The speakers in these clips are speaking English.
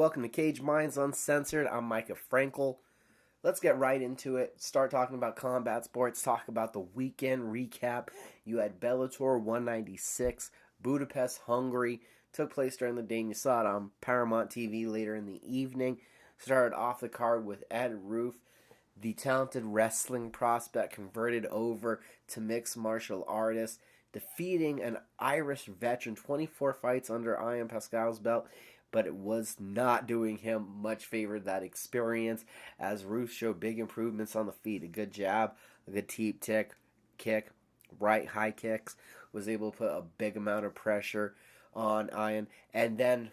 welcome to Cage Minds Uncensored. I'm Micah Frankel. Let's get right into it. Start talking about combat sports, talk about the weekend recap. You had Bellator 196, Budapest, Hungary. Took place during the day, and you saw it on Paramount TV later in the evening. Started off the card with Ed Roof, the talented wrestling prospect converted over to mixed martial artist, defeating an Irish veteran, 24 fights under Ian Pascal's belt, but it was not doing him much favor, that experience, as Roof showed big improvements on the feet. A good jab, a good teep kick, right high kicks, was able to put a big amount of pressure on Ian, and then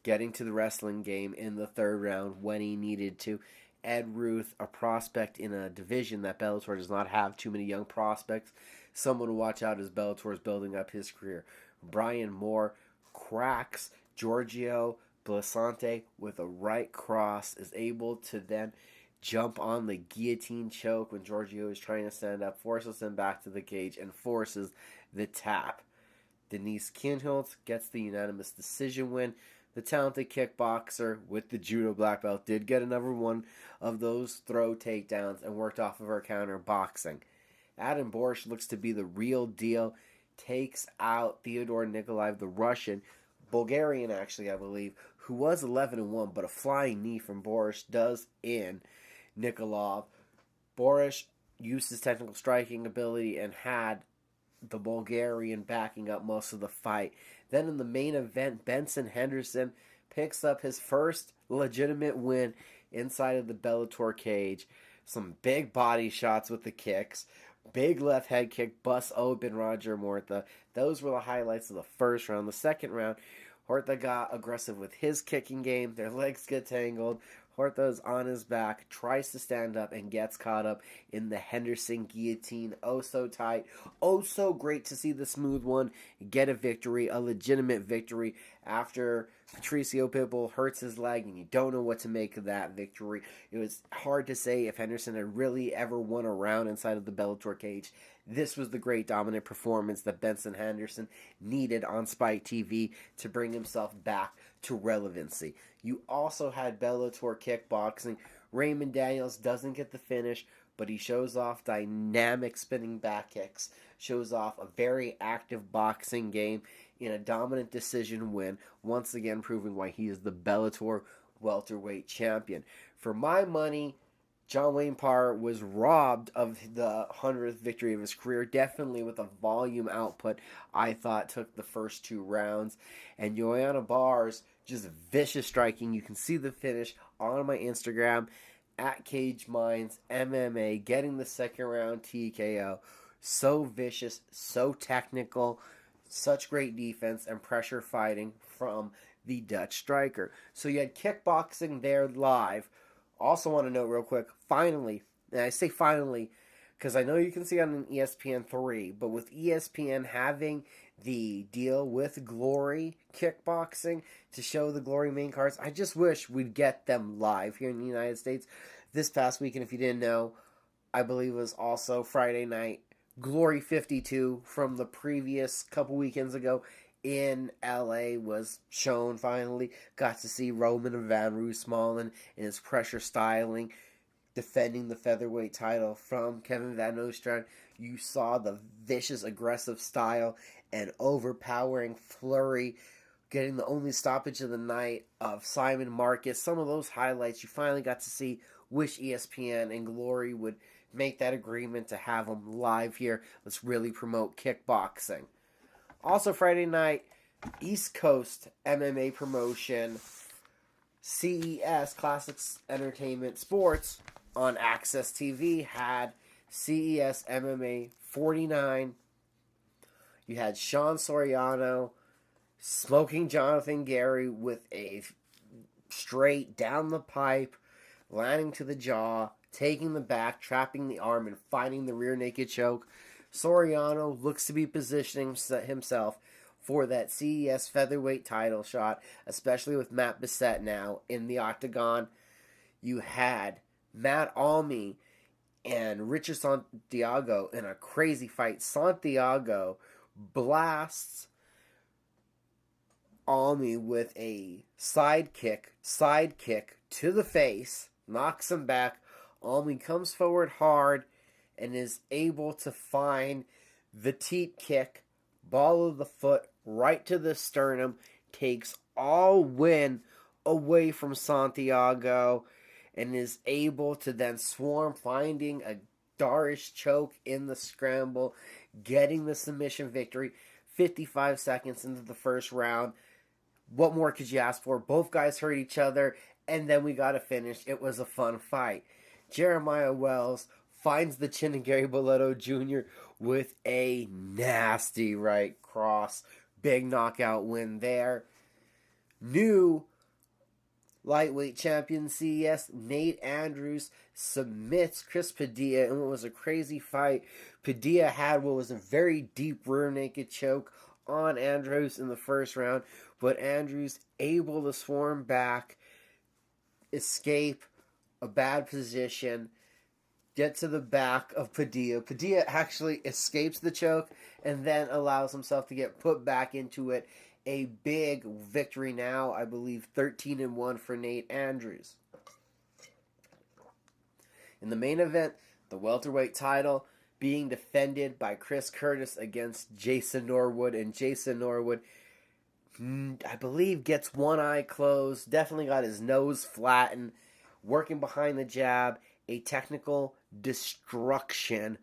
getting to the wrestling game in the third round when he needed to. Ed Ruth, a prospect in a division that Bellator does not have too many young prospects, someone to watch out as Bellator is building up his career. Brian Moore cracks Giorgio Blasante with a right cross, is able to then jump on the guillotine choke when Giorgio is trying to stand up, forces him back to the cage, and forces the tap. Denise Kinholtz gets the unanimous decision win. The talented kickboxer with the judo black belt did get another one of those throw takedowns and worked off of her counter boxing. Adam Borsch looks to be the real deal. Takes out Theodore Nikolaev, the Russian, Bulgarian actually, I believe, who was 11-1, but a flying knee from Borsch does in Nikolaev. Borsch used his technical striking ability and had the Bulgarian backing up most of the fight. Then in the main event, Benson Henderson picks up his first legitimate win inside of the Bellator cage. Some big body shots with the kicks. Big left head kick, busts open Roger Morta. Those were the highlights of the first round. The second round, Horta got aggressive with his kicking game. Their legs get tangled. Horta's on his back, tries to stand up, and gets caught up in the Henderson guillotine. Oh, so tight. Oh, so great to see the smooth one get a victory, a legitimate victory, after Patricio Pitbull hurts his leg, and you don't know what to make of that victory. It was hard to say if Henderson had really ever won a round inside of the Bellator cage. This was the great dominant performance that Benson Henderson needed on Spike TV to bring himself back to relevancy. You also had Bellator kickboxing. Raymond Daniels doesn't get the finish, but he shows off dynamic spinning back kicks, shows off a very active boxing game in a dominant decision win, once again proving why he is the Bellator welterweight champion. For my money, John Wayne Parr was robbed of the 100th victory of his career, definitely with a volume output I thought took the first two rounds. And Joanna Barr's just vicious striking. You can see the finish on my Instagram, at Cage Minds MMA, getting the second round TKO. So vicious, so technical, such great defense and pressure fighting from the Dutch striker. So you had kickboxing there live. Also want to note real quick, finally, and I say finally because I know you can see it on ESPN 3, but with ESPN having the deal with Glory Kickboxing to show the Glory main cards, I just wish we'd get them live here in the United States. This past weekend, if you didn't know, I believe it was also Friday night, Glory 52 from the previous couple weekends ago in LA was shown finally. Got to see Roman Van Roosmalen in his pressure styling, defending the featherweight title from Kevin Van Nostrand. You saw the vicious, aggressive style and overpowering flurry, getting the only stoppage of the night of Simon Marcus. Some of those highlights you finally got to see. Wish ESPN and Glory would make that agreement to have them live here. Let's really promote kickboxing. Also Friday night, East Coast MMA promotion, CES, Classics Entertainment Sports, on Access TV, had CES MMA 49. You had Sean Soriano smoking Jonathan Gary with a straight down the pipe, landing to the jaw, taking the back, trapping the arm, and finding the rear naked choke. Soriano looks to be positioning himself for that CES featherweight title shot, especially with Matt Bissett now in the octagon. You had Matt Almy and Richard Santiago in a crazy fight. Santiago blasts Almy with a side kick to the face, knocks him back. Almy comes forward hard and is able to find the teep kick, ball of the foot, right to the sternum, takes all wind away from Santiago, and is able to then swarm, finding a Darish choke in the scramble, getting the submission victory 55 seconds into the first round. What more could you ask for? Both guys hurt each other, and then we got a finish. It was a fun fight. Jeremiah Wells finds the chin of Gary Bellator Jr. with a nasty right cross. Big knockout win there. New lightweight champion CES, Nate Andrews, submits Chris Padilla in what was a crazy fight. Padilla had what was a very deep rear naked choke on Andrews in the first round, but Andrews able to swarm back, escape a bad position, get to the back of Padilla. Padilla actually escapes the choke and then allows himself to get put back into it. A big victory now, I believe 13-1 for Nate Andrews. In the main event, the welterweight title being defended by Chris Curtis against Jason Norwood. And Jason Norwood, I believe, gets one eye closed, definitely got his nose flattened, working behind the jab. A technical destruction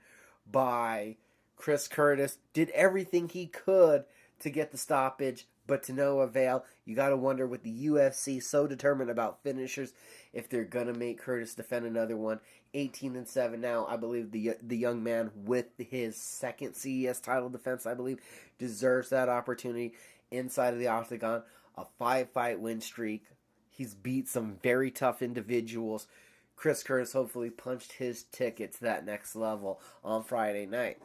by Chris Curtis. Did everything he could to get the stoppage, but to no avail. You got to wonder, with the UFC so determined about finishers, if they're going to make Curtis defend another one. 18-7 now. I believe the young man with his second CES title defense, I believe, deserves that opportunity inside of the octagon. A 5-fight win streak. He's beat some very tough individuals. Chris Curtis hopefully punched his ticket to that next level on Friday night.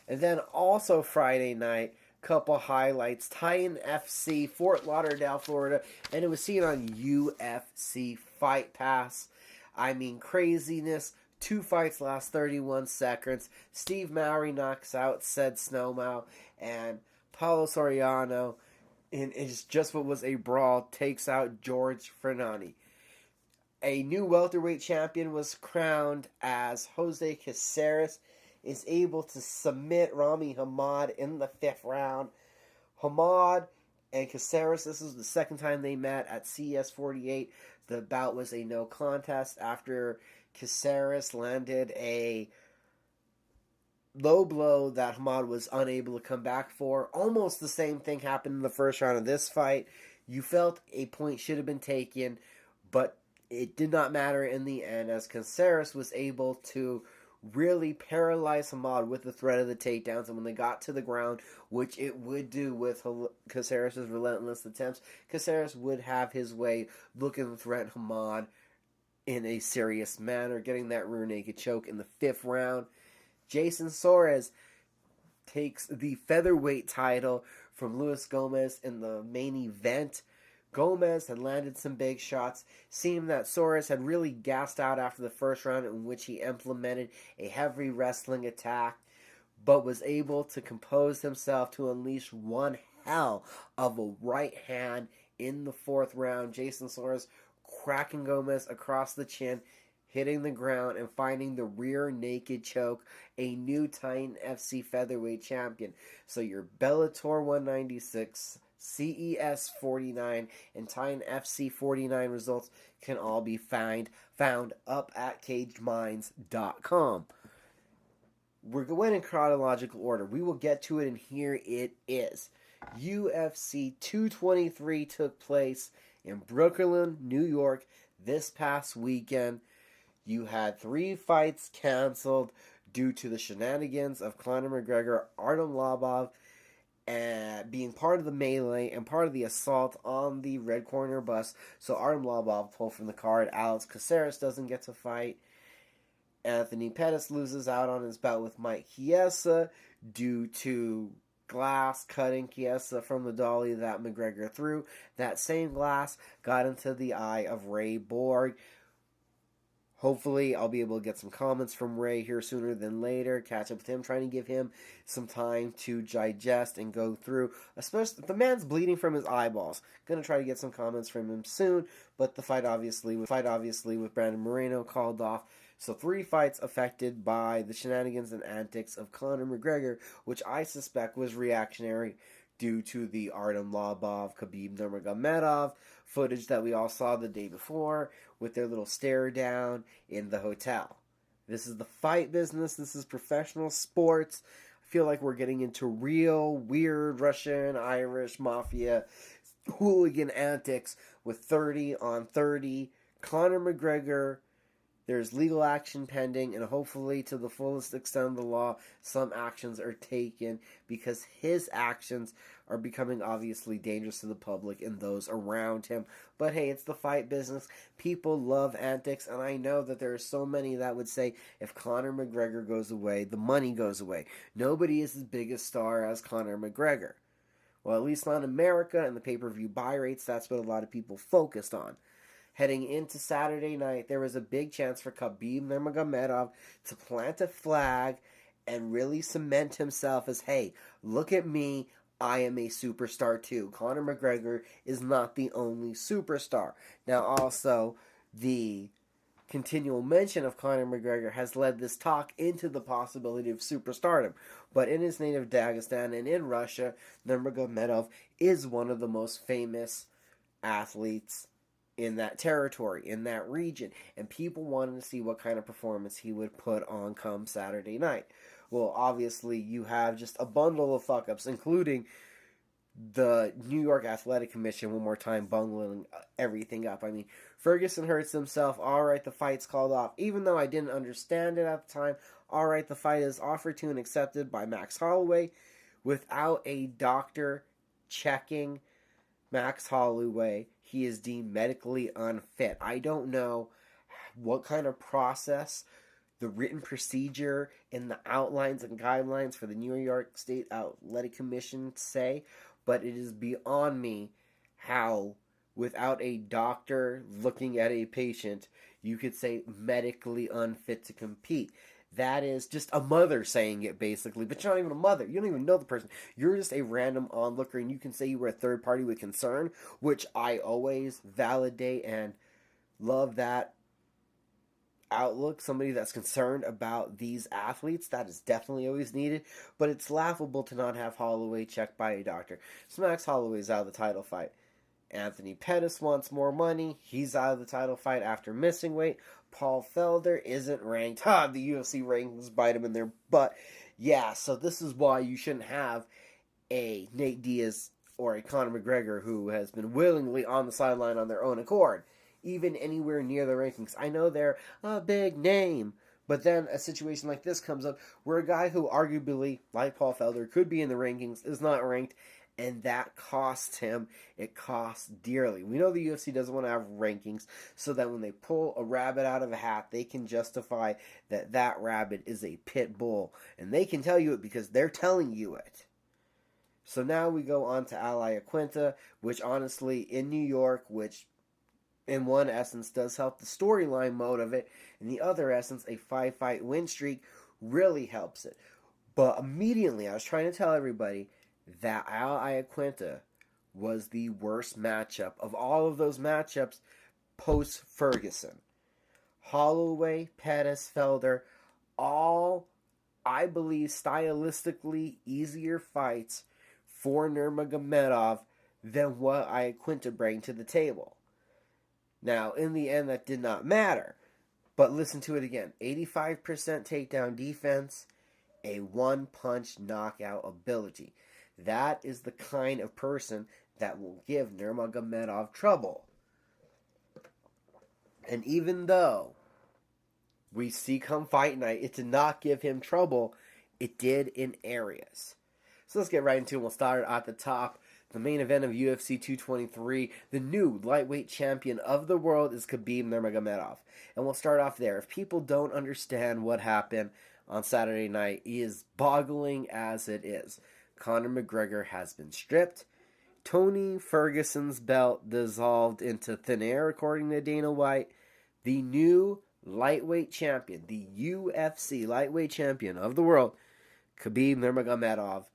And then also Friday night, couple highlights. Titan FC, Fort Lauderdale, Florida, and it was seen on UFC Fight Pass. I mean, craziness. 2 fights last 31 seconds. Steve Mowry knocks out Ced Snowmouth, and Paulo Soriano, in just what was a brawl, takes out George Fernani. A new welterweight champion was crowned as Jose Caceres is able to submit Rami Hamad in the 5th round. Hamad and Caceres, this is the second time they met at CES 48. The bout was a no contest after Caceres landed a low blow that Hamad was unable to come back for. Almost the same thing happened in the first round of this fight. You felt a point should have been taken, but it did not matter in the end, as Caceres was able to really paralyze Hamad with the threat of the takedowns. And when they got to the ground, which it would do with Caceres' relentless attempts, Caceres would have his way looking to threaten Hamad in a serious manner, getting that rear naked choke in the 5th round. Jason Soares takes the featherweight title from Luis Gomez in the main event. Gomez had landed some big shots. Seemed that Soares had really gassed out after the first round, in which he implemented a heavy wrestling attack, but was able to compose himself to unleash one hell of a right hand in the 4th round. Jason Soares cracking Gomez across the chin, hitting the ground, and finding the rear naked choke. A new Titan FC featherweight champion. So your Bellator 196, CES 49, and Titan FC 49 results can all be found up at cagedminds.com. We're going in chronological order. We will get to it, and here it is. UFC 223 took place in Brooklyn, New York this past weekend. You had 3 fights canceled due to the shenanigans of Connor Mcgregor, Artem Lobov, being part of the melee and part of the assault on the Red Corner bus. So Artem Lobov pulled from the card. Alex Caceres doesn't get to fight. Anthony Pettis loses out on his bout with Mike Chiesa due to glass cutting Chiesa from the dolly that McGregor threw. That same glass got into the eye of Ray Borg. Hopefully, I'll be able to get some comments from Ray here sooner than later, catch up with him, trying to give him some time to digest and go through. Especially, the man's bleeding from his eyeballs. Gonna try to get some comments from him soon, but the fight obviously with Brandon Moreno called off. So 3 fights affected by the shenanigans and antics of Connor Mcgregor, which I suspect was reactionary due to the Artem Lobov, Khabib Nurmagomedov footage that we all saw the day before with their little stare down in the hotel. This is the fight business. This is professional sports. I feel like we're getting into real weird Russian, Irish mafia hooligan antics with 30 on 30. Conor McGregor, there's legal action pending, and hopefully, to the fullest extent of the law, some actions are taken because his actions are becoming obviously dangerous to the public and those around him. But hey, it's the fight business. People love antics, and I know that there are so many that would say if Conor McGregor goes away, the money goes away. Nobody is as big a star as Conor McGregor. Well, at least not in America, and the pay-per-view buy rates, that's what a lot of people focused on. Heading into Saturday night, there was a big chance for Khabib Nurmagomedov to plant a flag and really cement himself as, hey, look at me, I am a superstar too. Conor McGregor is not the only superstar. Now also, the continual mention of Conor McGregor has led this talk into the possibility of superstardom. But in his native Dagestan and in Russia, Nurmagomedov is one of the most famous athletes in that territory, in that region, and people wanted to see what kind of performance he would put on come Saturday night. Well, obviously, you have just a bundle of fuck-ups, including the New York Athletic Commission, one more time, bungling everything up. I mean, Ferguson hurts himself, alright, the fight's called off. Even though I didn't understand it at the time, alright, the fight is offered to and accepted by Max Holloway without a doctor checking Max Holloway. He is deemed medically unfit. I don't know what kind of process the written procedure and the outlines and guidelines for the New York State Athletic Commission say, but it is beyond me how, without a doctor looking at a patient, you could say medically unfit to compete. That is just a mother saying it, basically. But you're not even a mother. You don't even know the person. You're just a random onlooker, and you can say you were a third party with concern, which I always validate and love that outlook. Somebody that's concerned about these athletes, that is definitely always needed. But it's laughable to not have Holloway checked by a doctor. So Max Holloway's out of the title fight. Anthony Pettis wants more money. He's out of the title fight after missing weight. Paul Felder isn't ranked. The UFC rankings bite him in their butt. Yeah, so this is why you shouldn't have a Nate Diaz or a Conor McGregor who has been willingly on the sideline on their own accord, even anywhere near the rankings. I know they're a big name, but then a situation like this comes up where a guy who arguably, like Paul Felder, could be in the rankings is not ranked, and that costs him. It costs dearly. We know the UFC doesn't want to have rankings so that when they pull a rabbit out of a hat, they can justify that that rabbit is a pit bull. And they can tell you it because they're telling you it. So now we go on to Al Iaquinta, which honestly, in New York, which in one essence does help the storyline mode of it, in the other essence, a 5-fight win streak really helps it. But immediately, I was trying to tell everybody that Al Iaquinta was the worst matchup of all of those matchups post-Ferguson. Holloway, Pettis, Felder, all, I believe, stylistically easier fights for Nurmagomedov than what Iaquinta bring to the table. Now, in the end, that did not matter. But listen to it again. 85% takedown defense, a one-punch knockout ability. That is the kind of person that will give Nurmagomedov trouble. And even though we see come fight night, it did not give him trouble, it did in areas. So let's get right into it. We'll start at the top. The main event of UFC 223, the new lightweight champion of the world is Khabib Nurmagomedov. And we'll start off there. If people don't understand what happened on Saturday night, it is boggling as it is. Conor McGregor has been stripped. Tony Ferguson's belt dissolved into thin air, according to Dana White. The new lightweight champion, the UFC lightweight champion of the world, Khabib Nurmagomedov.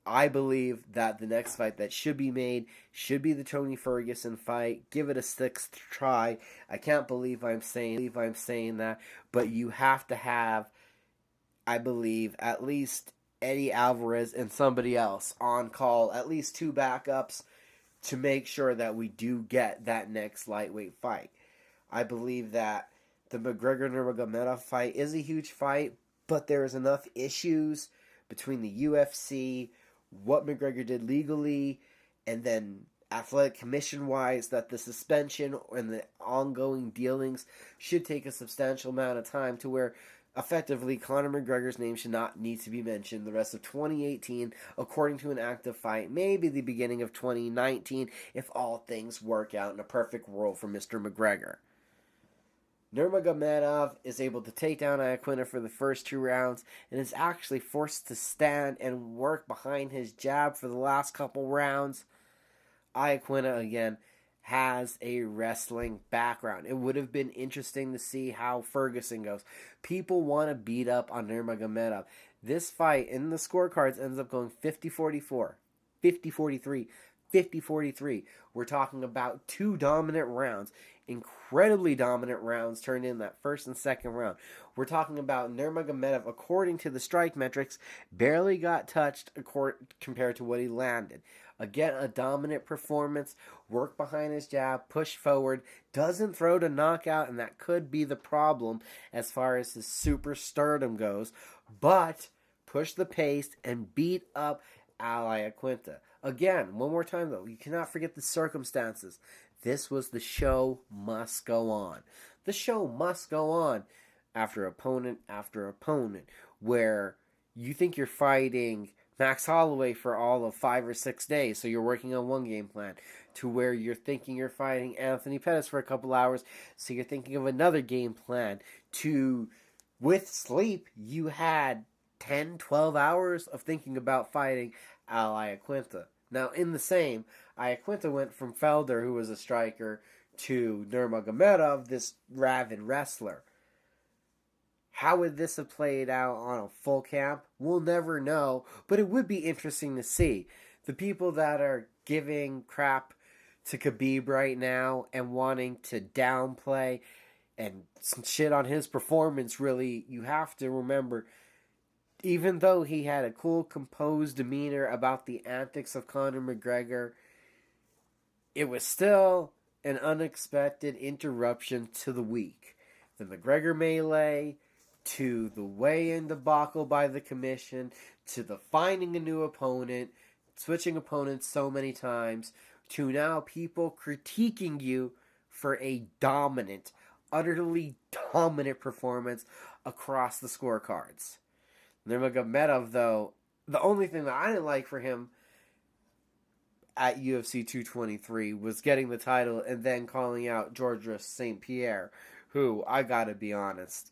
I believe that the next fight that should be made should be the Tony Ferguson fight. Give it a sixth try. I can't believe I'm saying that, but you have to have, I believe, at least Eddie Alvarez and somebody else on call, at least two backups, to make sure that we do get that next lightweight fight. I believe that the McGregor-Nurmagomedov fight is a huge fight, but there's enough issues between the UFC, what McGregor did legally, and then athletic commission-wise, that the suspension and the ongoing dealings should take a substantial amount of time to where effectively Connor McGregor's name should not need to be mentioned the rest of 2018 according to an active fight, maybe the beginning of 2019 if all things work out in a perfect world for Mr. McGregor. Nurmagomedov is able to take down Iaquinta for the first 2 rounds and is actually forced to stand and work behind his jab for the last couple rounds. Iaquinta, again, has a wrestling background. It would have been interesting to see how Ferguson goes. People want to beat up on Nurmagomedov. This fight in the scorecards ends up going 50-44, 50-43, 50-43. We're talking about 2 dominant rounds. Incredibly dominant rounds turned in that first and second round. We're talking about Nurmagomedov, according to the strike metrics, barely got touched compared to what he landed. Again, a dominant performance, work behind his jab, push forward, doesn't throw to knockout, and that could be the problem as far as his superstardom goes, but push the pace and beat up Al Iaquinta. Again, one more time though, you cannot forget the circumstances. This was the show must go on. The show must go on after opponent, where you think you're fighting Max Holloway for all of 5 or 6 days, so you're working on one game plan, to where you're thinking you're fighting Anthony Pettis for a couple hours, so you're thinking of another game plan, to, with sleep, you had 10, 12 hours of thinking about fighting Al Iaquinta. Now, in the same, Iaquinta went from Felder, who was a striker, to Nurmagomedov, this rabid wrestler. How would this have played out on a full camp? We'll never know, but it would be interesting to see. The people that are giving crap to Khabib right now and wanting to downplay and shit on his performance, really, you have to remember, even though he had a cool, composed demeanor about the antics of Conor McGregor, it was still an unexpected interruption to the week. The McGregor melee, to the weigh-in debacle by the commission, to the finding a new opponent, switching opponents so many times, to now people critiquing you for a dominant, utterly dominant performance across the scorecards. Nurmagomedov, though, the only thing that I didn't like for him at UFC 223 was getting the title and then calling out Georges St. Pierre, who, I gotta be honest,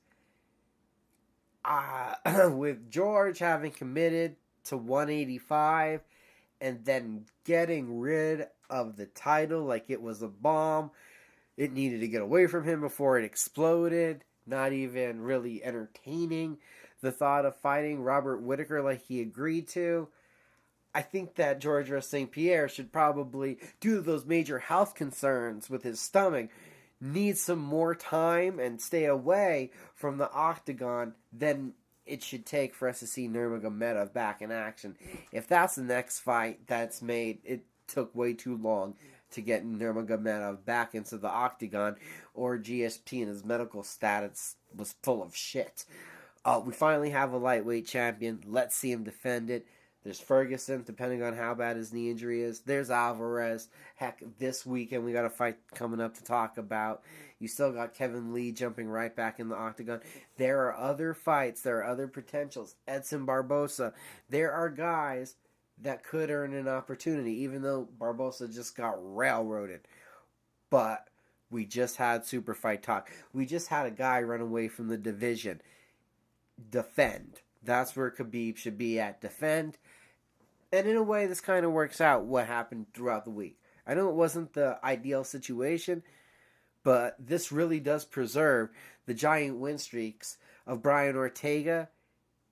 with George having committed to 185 and then getting rid of the title like it was a bomb, it needed to get away from him before it exploded, not even really entertaining the thought of fighting Robert Whittaker like he agreed to. I think that Georges St. Pierre should probably, due to those major health concerns with his stomach, need some more time and stay away from the octagon than it should take for us to see Nurmagomedov back in action. If that's the next fight that's made, it took way too long to get Nurmagomedov back into the octagon, or GSP and his medical status was full of shit. We finally have a lightweight champion. Let's see him defend it. There's Ferguson, depending on how bad his knee injury is. There's Alvarez. Heck, this weekend we got a fight coming up to talk about. You still got Kevin Lee jumping right back in the octagon. There are other fights. There are other potentials. Edson Barbosa. There are guys that could earn an opportunity, even though Barbosa just got railroaded. But we just had super fight talk. We just had a guy run away from the division. Defend. That's where Khabib should be at. Defend. And in a way, this kind of works out what happened throughout the week. I know it wasn't the ideal situation, but this really does preserve the giant win streaks of Brian Ortega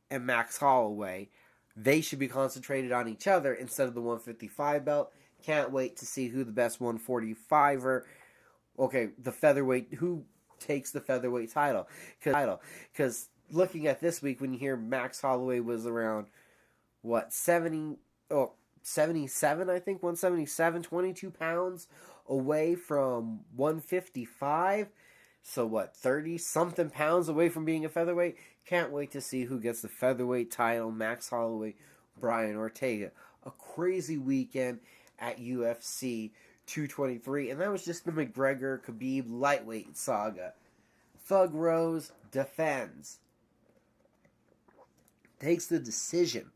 and Max Holloway. They should be concentrated on each other instead of the 155 belt. Can't wait to see who the best 145er. Okay, the featherweight, who takes the featherweight title. Because looking at this week, when you hear Max Holloway was around, 77, I think, 177, 22 pounds away from 155. So 30-something pounds away from being a featherweight? Can't wait to see who gets the featherweight title, Max Holloway, Brian Ortega. A crazy weekend at UFC 223, and that was just the McGregor-Khabib lightweight saga. Thug Rose defends. Takes the decision.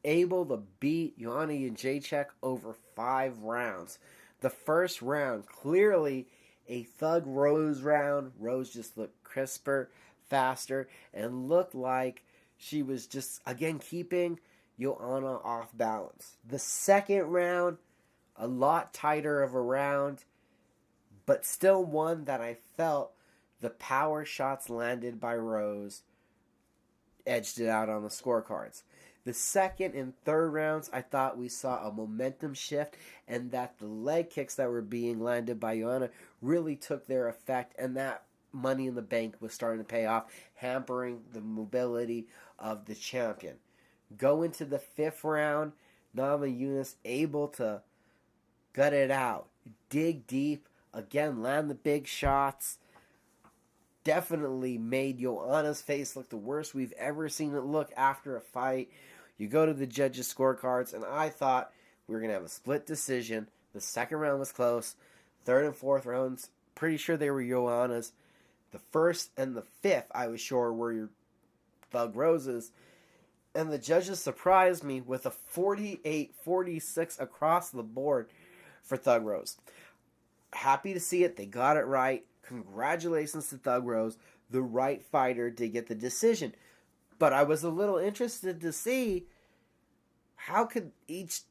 Able to beat Joanna Jędrzejczyk over 5 rounds. The first round, clearly a Thug Rose round. Rose just looked crisper, faster, and looked like she was just, again, keeping Joanna off balance. The second round, a lot tighter of a round, but still one that I felt the power shots landed by Rose edged it out on the scorecards. The second and third rounds, I thought we saw a momentum shift, and that the leg kicks that were being landed by Joanna really took their effect, and that Money in the Bank was starting to pay off, hampering the mobility of the champion. Go into the fifth round, Namajunas able to gut it out, dig deep, again land the big shots. Definitely made Joanna's face look the worst we've ever seen it look after a fight. You go to the judges' scorecards, and I thought we were going to have a split decision. The second round was close. Third and fourth rounds, pretty sure they were Joanna's. The first and the fifth, I was sure, were your Thug Roses. And the judges surprised me with a 48-46 across the board for Thug Rose. Happy to see it. They got it right. Congratulations to Thug Rose, the right fighter to get the decision. But I was a little interested to see how could each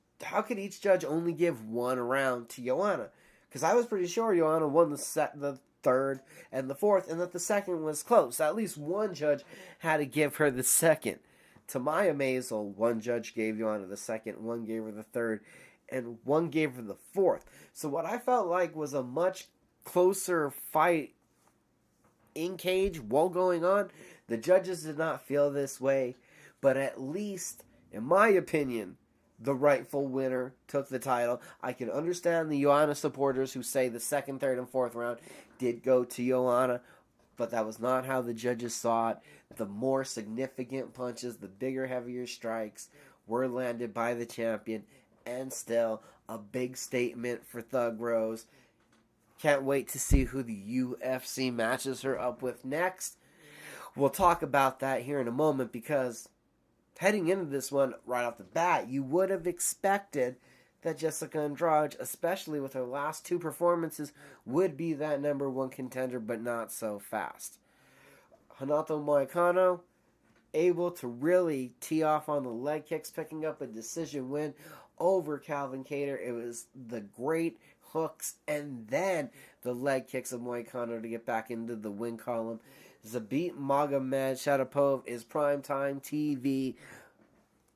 judge only give one round to Joanna? Because I was pretty sure Joanna won the third and the fourth, and that the second was close. At least one judge had to give her the second. To my amazel, one judge gave Joanna the second, one gave her the third, and one gave her the fourth. So what I felt like was a much closer fight in cage while going on. The judges did not feel this way, but at least, in my opinion, the rightful winner took the title. I can understand the Joanna supporters who say the second, third, and fourth round did go to Joanna, but that was not how the judges saw it. The more significant punches, the bigger, heavier strikes were landed by the champion, and still a big statement for Thug Rose. Can't wait to see who the UFC matches her up with next. We'll talk about that here in a moment, because heading into this one right off the bat, you would have expected that Jessica Andrade, especially with her last two performances, would be that number one contender, but not so fast. Renato Moicano, able to really tee off on the leg kicks, picking up a decision win over Calvin Kattar. It was the great hooks and then the leg kicks of Moicano to get back into the win column. Zabit Magomed Sharapov is primetime TV.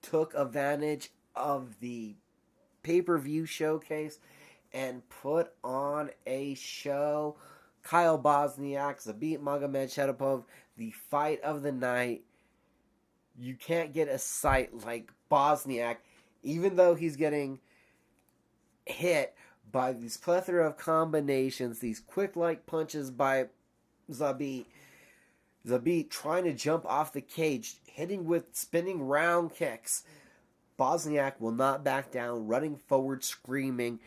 Took advantage of the pay-per-view showcase and put on a show. Kyle Bosniak, Zabit Magomed Sharapov, the fight of the night. You can't get a sight like Bosniak, even though he's getting hit by these plethora of combinations, these quick-like punches by Zabit. Zabit trying to jump off the cage, hitting with spinning round kicks. Bosniak will not back down, running forward, screaming,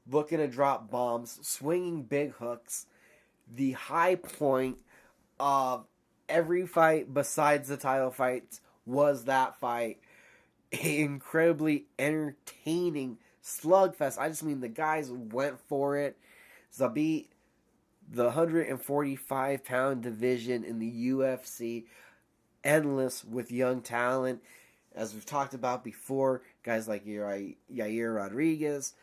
looking to drop bombs, swinging big hooks. The high point of every fight besides the title fights was that fight. An incredibly entertaining slugfest. I just mean the guys went for it. Zabit, the 145-pound division in the UFC, endless with young talent. As we've talked about before, guys like Yair Rodriguez,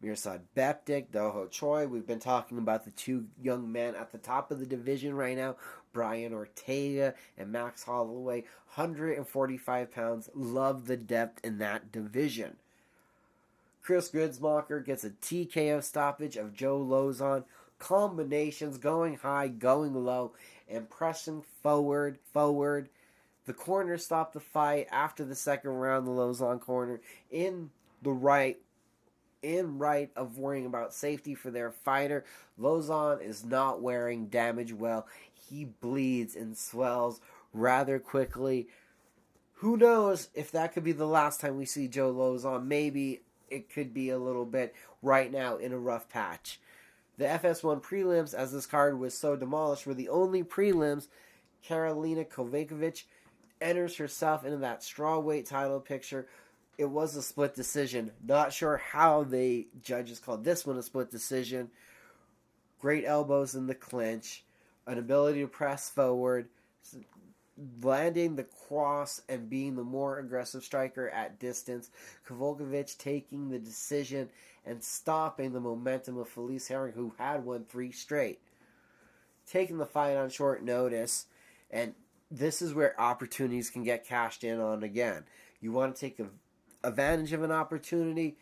Mirsad Bektic, Doho Choi. We've been talking about the two young men at the top of the division right now, Brian Ortega and Max Holloway, 145 pounds. Love the depth in that division. Chris Gruetzemacher gets a TKO stoppage of Joe Lozon. Combinations, going high, going low, and pressing forward. The corner stopped the fight after the second round, the Lozon corner, in right of worrying about safety for their fighter. Lozon is not wearing damage well. He bleeds and swells rather quickly. Who knows if that could be the last time we see Joe Lozon. Maybe it could be a little bit right now in a rough patch. The FS1 prelims, as this card was so demolished, were the only prelims. Karolina Kovacevic enters herself into that strawweight title picture. It was a split decision. Not sure how the judges called this one a split decision. Great elbows in the clinch, an ability to press forward, landing the cross and being the more aggressive striker at distance. Kovacevic taking the decision and stopping the momentum of Felice Herring, who had won 3 straight. Taking the fight on short notice, and this is where opportunities can get cashed in on again. You want to take advantage of an opportunity.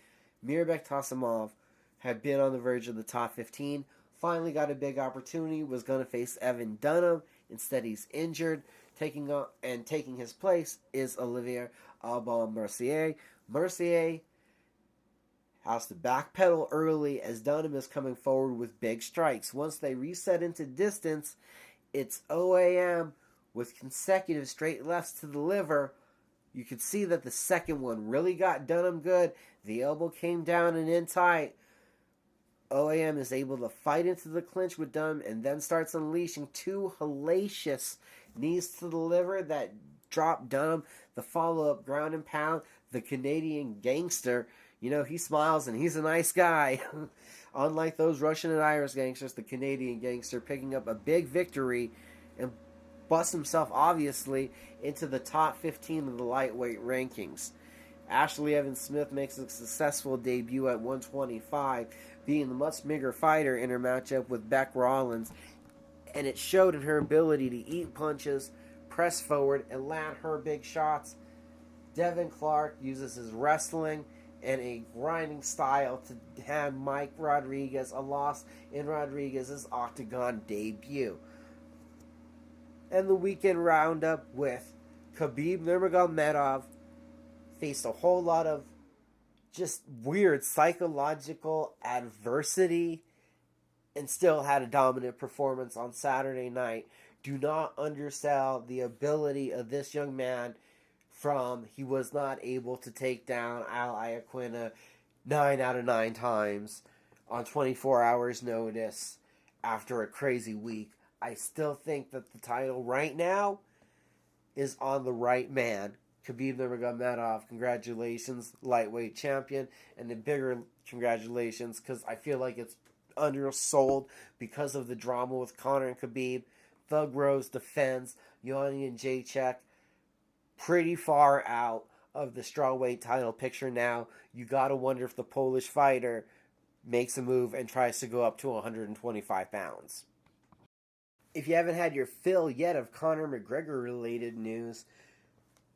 Mirbek Tasimov had been on the verge of the top 15, finally got a big opportunity, was going to face Evan Dunham. Instead, he's injured. Taking his place is Olivier Aubin-Mercier. Mercier has to backpedal early as Dunham is coming forward with big strikes. Once they reset into distance, it's OAM with consecutive straight lefts to the liver. You could see that the second one really got Dunham good. The elbow came down and in tight. OAM is able to fight into the clinch with Dunham and then starts unleashing 2 hellacious knees to the liver that drop Dunham. The follow-up ground and pound. The Canadian gangster, he smiles and he's a nice guy. Unlike those Russian and Irish gangsters, the Canadian gangster picking up a big victory and busts himself, obviously, into the top 15 of the lightweight rankings. Ashley Evans-Smith makes a successful debut at 125, being the much bigger fighter in her matchup with Beck Rollins, and it showed in her ability to eat punches, press forward, and land her big shots. Devin Clark uses his wrestling and a grinding style to hand Mike Rodriguez a loss in Rodriguez's Octagon debut. And the weekend roundup with Khabib Nurmagomedov faced a whole lot of just weird psychological adversity and still had a dominant performance on Saturday night. Do not undersell the ability of this young man from he was not able to take down Al Iaquinta 9 out of 9 times on 24 hours notice after a crazy week. I still think that the title right now is on the right man. Khabib Nurmagomedov, congratulations, lightweight champion, and the bigger congratulations because I feel like it's undersold because of the drama with Connor and Khabib. Thug Rose defends Yanni and Jacek pretty far out of the strawweight title picture now. You gotta wonder if the Polish fighter makes a move and tries to go up to 125 pounds. If you haven't had your fill yet of Connor McGregor related news,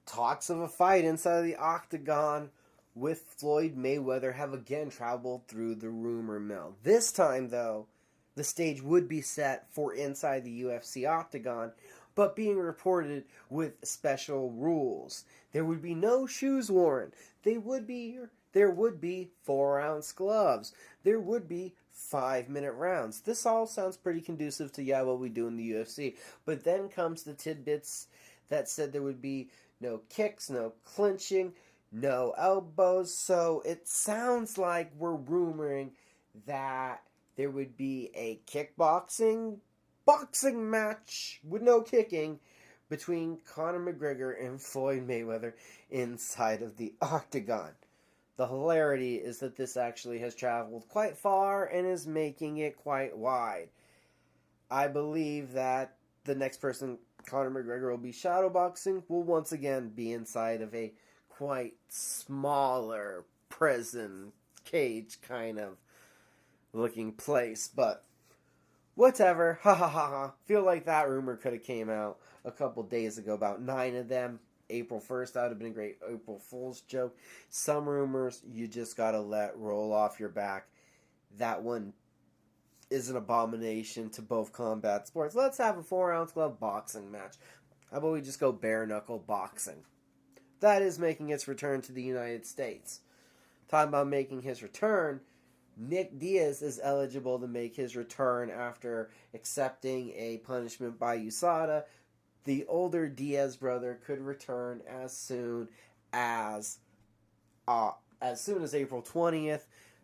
talks of a fight inside of the Octagon with Floyd Mayweather have again traveled through the rumor mill. This time, though, the stage would be set for inside the UFC Octagon, but being reported with special rules. There would be no shoes worn. There would be 4-ounce gloves. There would be 5-minute rounds. This all sounds pretty conducive to what we do in the UFC. But then comes the tidbits that said there would be no kicks, no clinching, no elbows. So it sounds like we're rumoring that there would be a boxing match with no kicking between Conor McGregor and Floyd Mayweather inside of the Octagon. The hilarity is that this actually has traveled quite far and is making it quite wide. I believe that the next person Conor McGregor will be shadowboxing will once again be inside of a quite smaller prison cage kind of looking place, but whatever. Ha ha ha ha. Feel like that rumor could have came out a couple days ago, about 9 of them. April 1st, that would have been a great April Fool's joke. Some rumors you just gotta let roll off your back. That one is an abomination to both combat sports. Let's have a 4-ounce glove boxing match. How about we just go bare knuckle boxing? That is making its return to the United States. Talking about making his return, Nick Diaz is eligible to make his return after accepting a punishment by USADA. The older Diaz brother could return as soon as April 20th,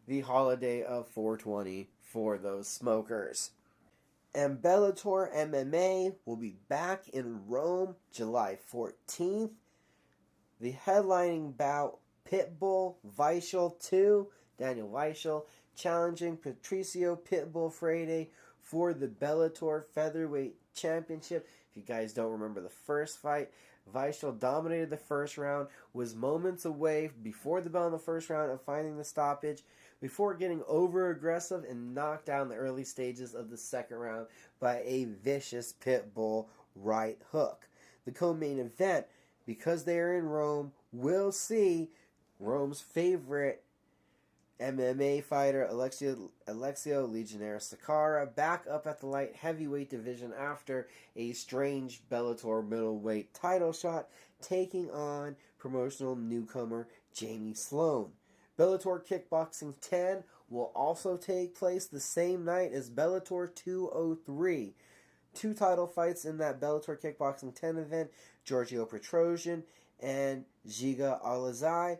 the holiday of 420 for those smokers. And Bellator MMA will be back in Rome July 14th. The headlining bout, Pitbull Weichel 2, Daniel Weichel, challenging Patricio Pitbull Freire for the Bellator Featherweight Championship. If you guys don't remember the first fight, Weichel dominated the first round, was moments away before the bell in the first round of finding the stoppage, before getting over-aggressive and knocked down the early stages of the second round by a vicious Pitbull right hook. The co-main event, because they are in Rome, will see Rome's favorite MMA fighter Alexio Legionnaire Sakara back up at the light heavyweight division after a strange Bellator middleweight title shot, taking on promotional newcomer Jamie Sloan. Bellator Kickboxing 10 will also take place the same night as Bellator 203. 2 title fights in that Bellator Kickboxing 10 event. Giorgio Petrosian and Giga Alazai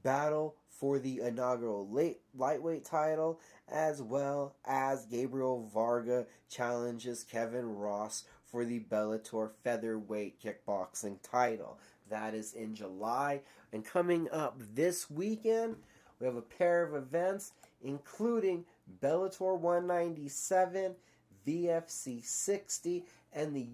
battle for the inaugural lightweight title, as well as Gabriel Varga challenges Kevin Ross for the Bellator featherweight kickboxing title. That is in July. And coming up this weekend, we have a pair of events, including Bellator 197, VFC 60, and the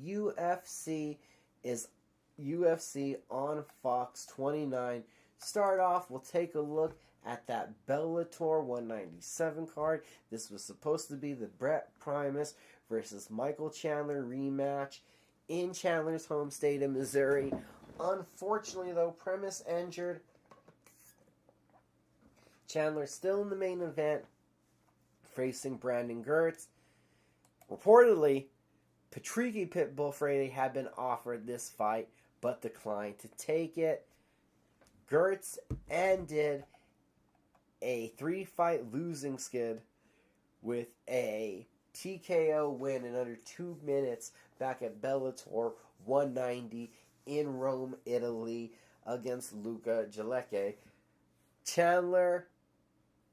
UFC on Fox 29. Start off, we'll take a look at that Bellator 197 card. This was supposed to be the Brett Primus versus Michael Chandler rematch in Chandler's home state of Missouri. Unfortunately, though, Primus injured. Chandler still in the main event, facing Brandon Gertz. Reportedly, Patricio Pitbull Freire had been offered this fight, but declined to take it. Gertz ended a 3-fight losing skid with a TKO win in under 2 minutes back at Bellator 190 in Rome, Italy, against Luca Gilecki. Chandler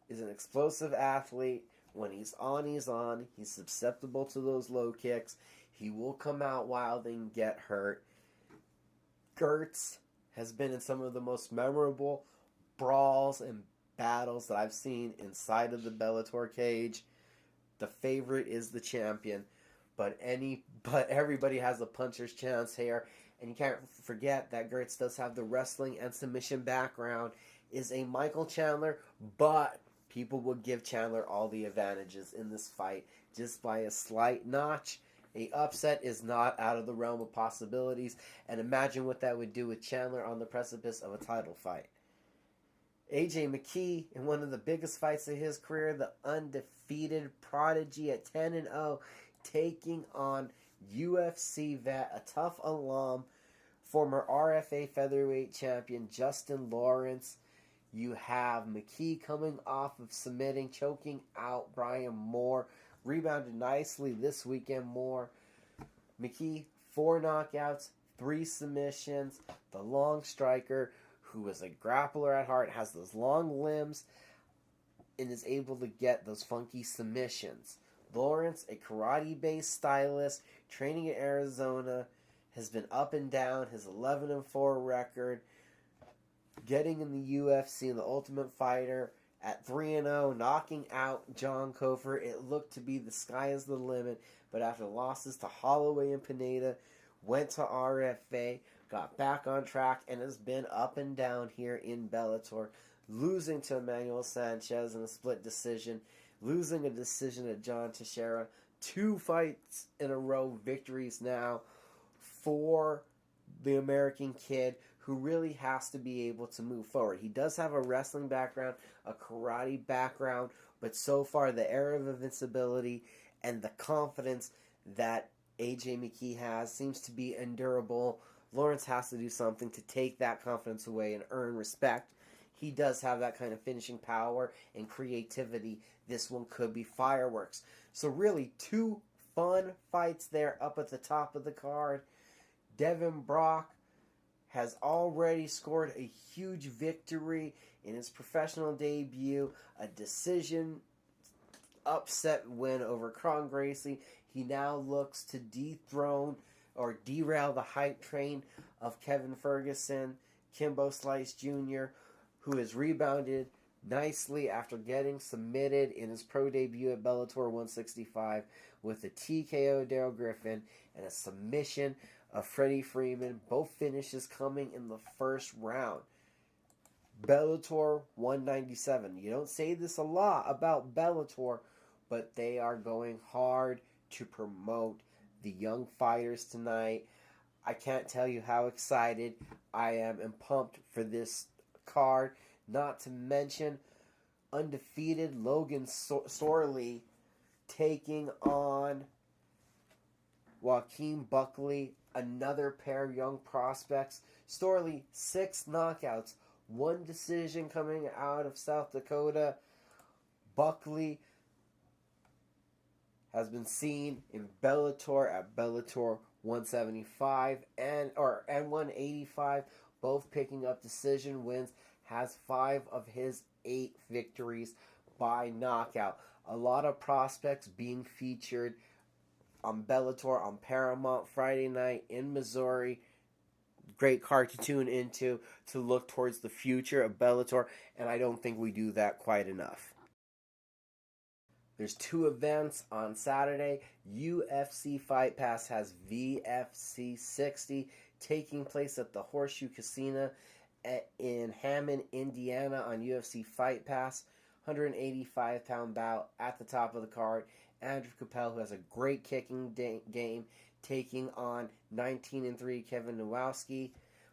is an explosive athlete. When he's on, he's on. He's susceptible to those low kicks. He will come out wild and get hurt. Gertz has been in some of the most memorable brawls and battles that I've seen inside of the Bellator cage. The favorite is the champion, but everybody has a puncher's chance here. And you can't forget that Gertz does have the wrestling and submission background, is a Michael Chandler, but people will give Chandler all the advantages in this fight just by a slight notch. A upset is not out of the realm of possibilities, and imagine what that would do with Chandler on the precipice of a title fight. AJ McKee, in one of the biggest fights of his career, the undefeated prodigy at 10-0, taking on UFC vet, a tough alum, former RFA featherweight champion Justin Lawrence. You have McKee coming off of submitting, choking out Brian Moore. Rebounded nicely this weekend, Moore. McKee, 4 knockouts, 3 submissions. The long striker, who is a grappler at heart, has those long limbs, and is able to get those funky submissions. Lawrence, a karate-based stylist, training in Arizona, has been up and down, his 11-4 record, getting in the UFC and the Ultimate Fighter at 3-0, knocking out John Kofor. It looked to be the sky is the limit, but after losses to Holloway and Pineda, went to RFA, got back on track, and has been up and down here in Bellator, losing to Emmanuel Sanchez in a split decision, losing a decision to John Teixeira. 2 fights in a row victories now for the American kid, who really has to be able to move forward. He does have a wrestling background, a karate background, but so far the air of invincibility and the confidence that AJ McKee has seems to be endurable. Lawrence has to do something to take that confidence away and earn respect. He does have that kind of finishing power and creativity. This one could be fireworks. So really, 2 fun fights there up at the top of the card. Devin Brock has already scored a huge victory in his professional debut, a decision upset win over Kron Gracie. He now looks to dethrone or derail the hype train of Kevin Ferguson, Kimbo Slice Jr., who has rebounded nicely after getting submitted in his pro debut at Bellator 165 with a TKO Daryl Griffin and a submission of Freddie Freeman. Both finishes coming in the first round. Bellator 197. You don't say this a lot about Bellator, but they are going hard to promote the young fighters tonight. I can't tell you how excited I am and pumped for this card. Not to mention undefeated Logan Sorley taking on Joaquin Buckley, another pair of young prospects. Sorley, 6 knockouts, 1 decision coming out of South Dakota. Buckley has been seen in Bellator at Bellator 175 and 185, both picking up decision wins. Has 5 of his 8 victories by knockout. A lot of prospects being featured on Bellator on Paramount Friday night in Missouri. Great card to tune into to look towards the future of Bellator, and I don't think we do that quite enough. There's 2 events on Saturday. UFC Fight Pass has VFC 60 taking place at the Horseshoe Casino in Hammond, Indiana on UFC Fight Pass. 185-pound bout at the top of the card. Andrew Capel, who has a great kicking game, taking on 19-3 Kevin Nowowski.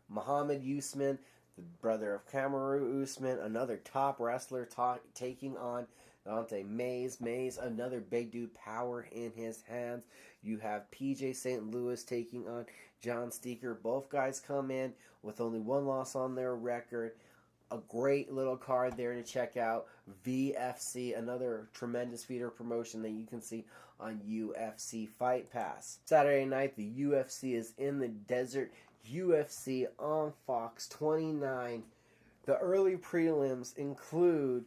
Muhammad Usman, the brother of Kamaru Usman, another top wrestler, taking on Dante Mays. Mays, another big dude, power in his hands. You have PJ St. Louis taking on John Steaker. Both guys come in with only 1 loss on their record. A great little card there to check out. VFC, another tremendous feeder promotion that you can see on UFC Fight Pass. Saturday night, the UFC is in the desert. UFC on Fox 29. The early prelims include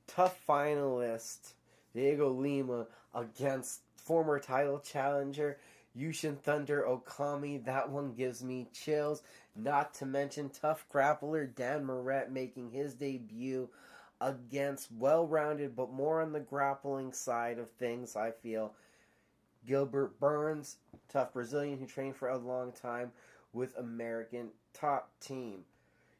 tough finalist Diego Lima against former title challenger Yushin Thunder Okami. That one gives me chills. Not to mention tough grappler Dan Moret making his debut against well-rounded but more on the grappling side of things, I feel, Gilbert Burns, tough Brazilian who trained for a long time with American Top Team.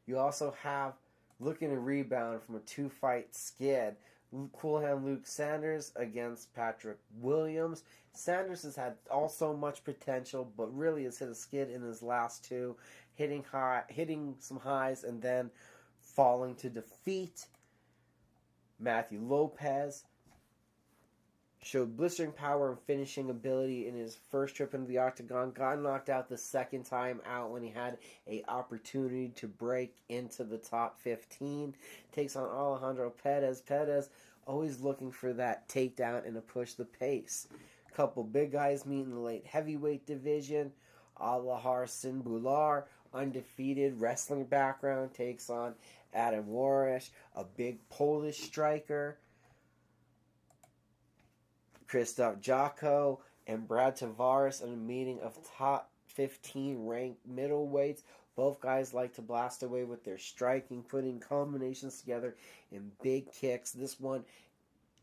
You also have looking to rebound from a 2-fight skid, Cool Hand Luke Sanders against Patrick Williams. Sanders has had also much potential, but really has hit a skid in his last 2, hitting some highs and then falling to defeat. Matthew Lopez showed blistering power and finishing ability in his first trip into the octagon. Got knocked out the second time out when he had an opportunity to break into the top 15. Takes on Alejandro Perez. Perez always looking for that takedown and to push the pace. Couple big guys meet in the late heavyweight division. Alahar Sinbular, undefeated wrestling background, takes on Adam Warish, a big Polish striker. Krzysztof Jocko and Brad Tavares in a meeting of top 15 ranked middleweights. Both guys like to blast away with their striking, putting combinations together in big kicks. This one,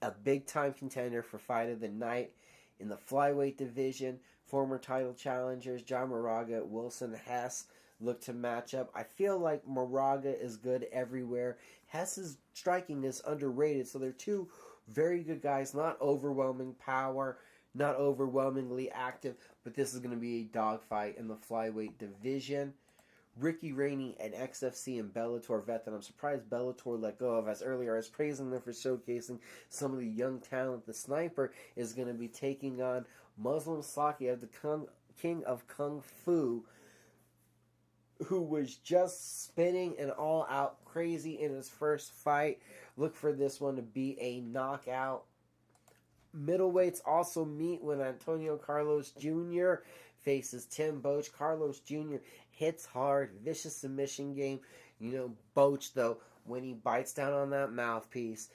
a big-time contender for fight of the night. In the flyweight division, former title challengers John Moraga, Wilson Hess look to match up. I feel like Moraga is good everywhere. Hess's striking is underrated, so they're two very good guys, not overwhelming power, not overwhelmingly active, but this is going to be a dogfight in the flyweight division. Ricky Rainey, an XFC and Bellator vet that I'm surprised Bellator let go of. As earlier, I was praising them for showcasing some of the young talent. The Sniper is going to be taking on Muslim Saki of the King of Kung Fu, who was just spinning and all out crazy in his first fight. Look for this one to be a knockout. Middleweights also meet when Antonio Carlos Jr. faces Tim Boach. Carlos Jr. hits hard, vicious submission game. Boach, though, when he bites down on that mouthpiece,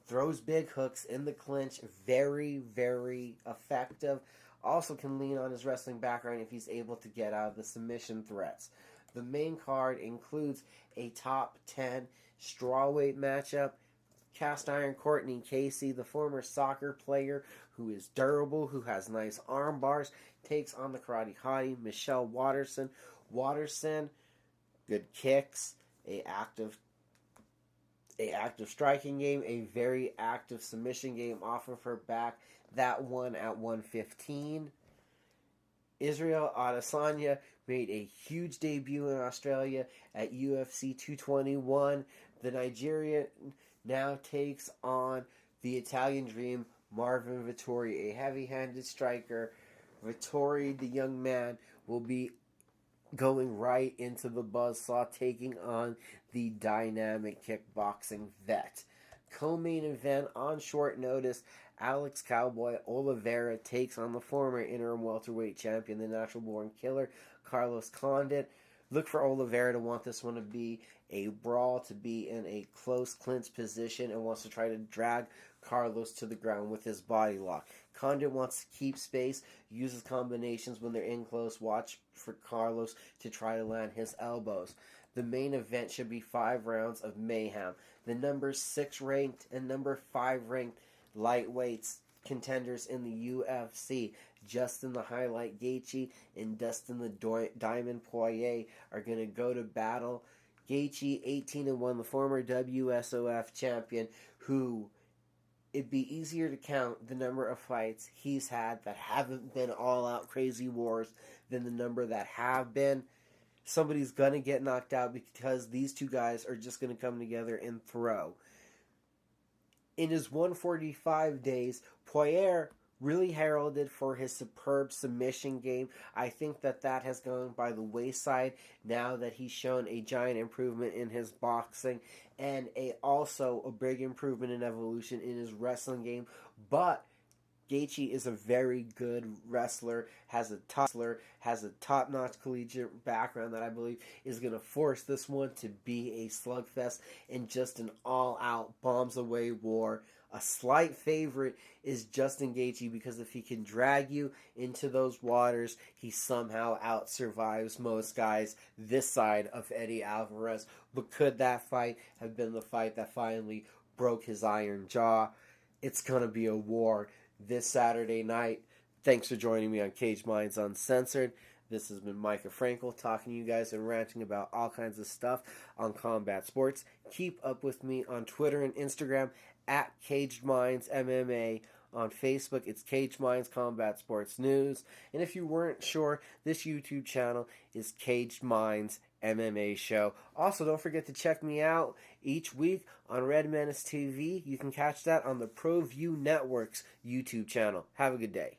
throws big hooks in the clinch, very, very effective. Also can lean on his wrestling background if he's able to get out of the submission threats. The main card includes a top 10 strawweight matchup. Cast Iron Courtney Casey, the former soccer player who is durable, who has nice arm bars, takes on the karate hottie Michelle Watterson. Watterson, good kicks, a active striking game, a very active submission game off of her back. That one at 115. Israel Adesanya made a huge debut in Australia at UFC 221. The Nigerian now takes on the Italian Dream, Marvin Vettori, a heavy-handed striker. Vettori, the young man, will be going right into the buzzsaw, taking on the dynamic kickboxing vet. Co-main event on short notice, Alex Cowboy Oliveira takes on the former interim welterweight champion, the natural-born killer, Carlos Condit. Look for Oliveira to want this one to be a brawl, to be in a close clinch position, and wants to try to drag Carlos to the ground with his body lock. Condit wants to keep space, uses combinations when they're in close. Watch for Carlos to try to land his elbows. The main event should be 5 rounds of mayhem. The number 6 ranked and number 5 ranked lightweights contenders in the UFC, Justin the Highlight Gaethje and Dustin the Diamond Poirier, are going to go to battle. Gaethje, 18-1, the former WSOF champion, who it'd be easier to count the number of fights he's had that haven't been all-out crazy wars than the number that have been. Somebody's going to get knocked out because these two guys are just going to come together and throw. In his 145 days, Poirier really heralded for his superb submission game. I think that has gone by the wayside now that he's shown a giant improvement in his boxing and also a big improvement in evolution in his wrestling game. But Gaethje is a very good wrestler, has a top-notch collegiate background that I believe is going to force this one to be a slugfest and just an all-out bombs-away war. A slight favorite is Justin Gaethje because if he can drag you into those waters, he somehow out-survives most guys this side of Eddie Alvarez. But could that fight have been the fight that finally broke his iron jaw? It's going to be a war this Saturday night. Thanks for joining me on Caged Minds Uncensored. This has been Micah Frankel talking to you guys and ranting about all kinds of stuff on combat sports. Keep up with me on Twitter and Instagram at Caged Minds MMA. On Facebook, it's Caged Minds Combat Sports News. And if you weren't sure, this YouTube channel is Caged Minds MMA Show. Also, don't forget to check me out each week on Red Menace TV. You can catch that on the ProView Network's YouTube channel. Have a good day.